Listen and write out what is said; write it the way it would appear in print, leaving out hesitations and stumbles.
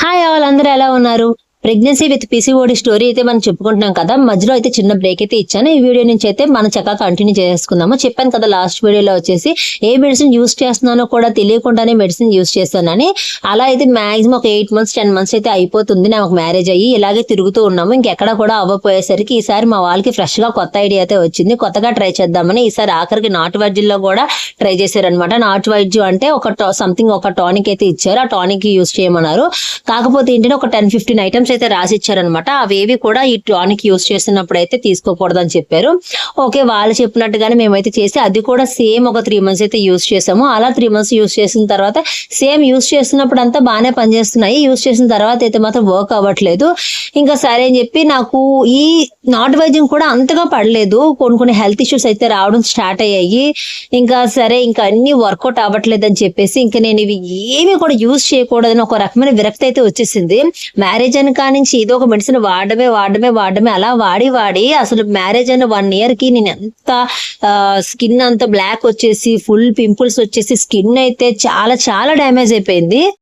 Hi all, అందరూ ఎలా ఉన్నారు? ప్రెగ్నెన్సీ విత్ పీసీఓడి స్టోరీ అయితే మనం చెప్పుకుంటున్నాం కదా. మధ్యలో అయితే చిన్న బ్రేక్ అయితే ఇచ్చాను. ఈ వీడియో నుంచి అయితే మనం చక్కగా కంటిన్యూ చేసుకుందాము. చెప్పాను కదా లాస్ట్ వీడియోలో వచ్చేసి ఏ మెడిసిన్ యూస్ చేస్తున్నానో కూడా తెలియకుండానే మెడిసిన్ యూస్ చేస్తానని. అలా అయితే మాక్సిమం ఒక 8 months 10 months అయితే అయిపోతుంది నాకు మ్యారేజ్ అయ్యి. ఇలాగే తిరుగుతూ ఉన్నాము. ఇంకెక్కడ కూడా అవ్వపోయేసరికి ఈసారి మా వాళ్ళకి ఫ్రెష్ గా కొత్త ఐడియా అయితే వచ్చింది. కొత్తగా ట్రై చేద్దామని ఈసారి ఆఖరికి నాటు వైద్యంలో కూడా ట్రై చేశారనమాట. నాటు వైద్యం అంటే ఒక టానిక్ అయితే ఇచ్చారు. ఆ టానిక్ యూస్ చేయమన్నారు. కాకపోతే ఏంటంటే ఒక 10-15 ఐటమ్స్ అయితే రాసి ఇచ్చారనమాట. అవేవి కూడా ఈ టానిక్ యూస్ చేస్తున్నప్పుడు అయితే తీసుకోకూడదు అని చెప్పారు. ఓకే, వాళ్ళు చెప్పినట్టుగానే మేమైతే చేసి అది కూడా సేమ్ ఒక 3 months అయితే యూస్ చేసాము. అలా 3 months యూస్ చేసిన తర్వాత సేమ్ యూస్ చేస్తున్నప్పుడు అంతా బాగానే పనిచేస్తున్నాయి. యూస్ చేసిన తర్వాత అయితే మాత్రం వర్క్ అవ్వట్లేదు. ఇంకా సరే అని చెప్పి నాకు ఈ నాటు వైద్యం కూడా అంతగా పడలేదు. కొన్ని హెల్త్ ఇష్యూస్ అయితే రావడం స్టార్ట్ అయ్యాయి. ఇంకా సరే ఇంకా అన్ని వర్కౌట్ అవ్వట్లేదు అని చెప్పేసి ఇంకా నేను ఇవి ఏమి కూడా యూస్ చేయకూడదని ఒక రకమైన విరక్తి అయితే వచ్చేసింది. మ్యారేజ్ అని కానించి ఏదో ఒక మెడిసిన్ వాడమే అలా వాడి అసలు మ్యారేజ్ అయిన 1 year కి నేను ఎంత స్కిన్ అంతా బ్లాక్ వచ్చేసి ఫుల్ పింపుల్స్ వచ్చేసి స్కిన్ అయితే చాలా చాలా డ్యామేజ్ అయిపోయింది.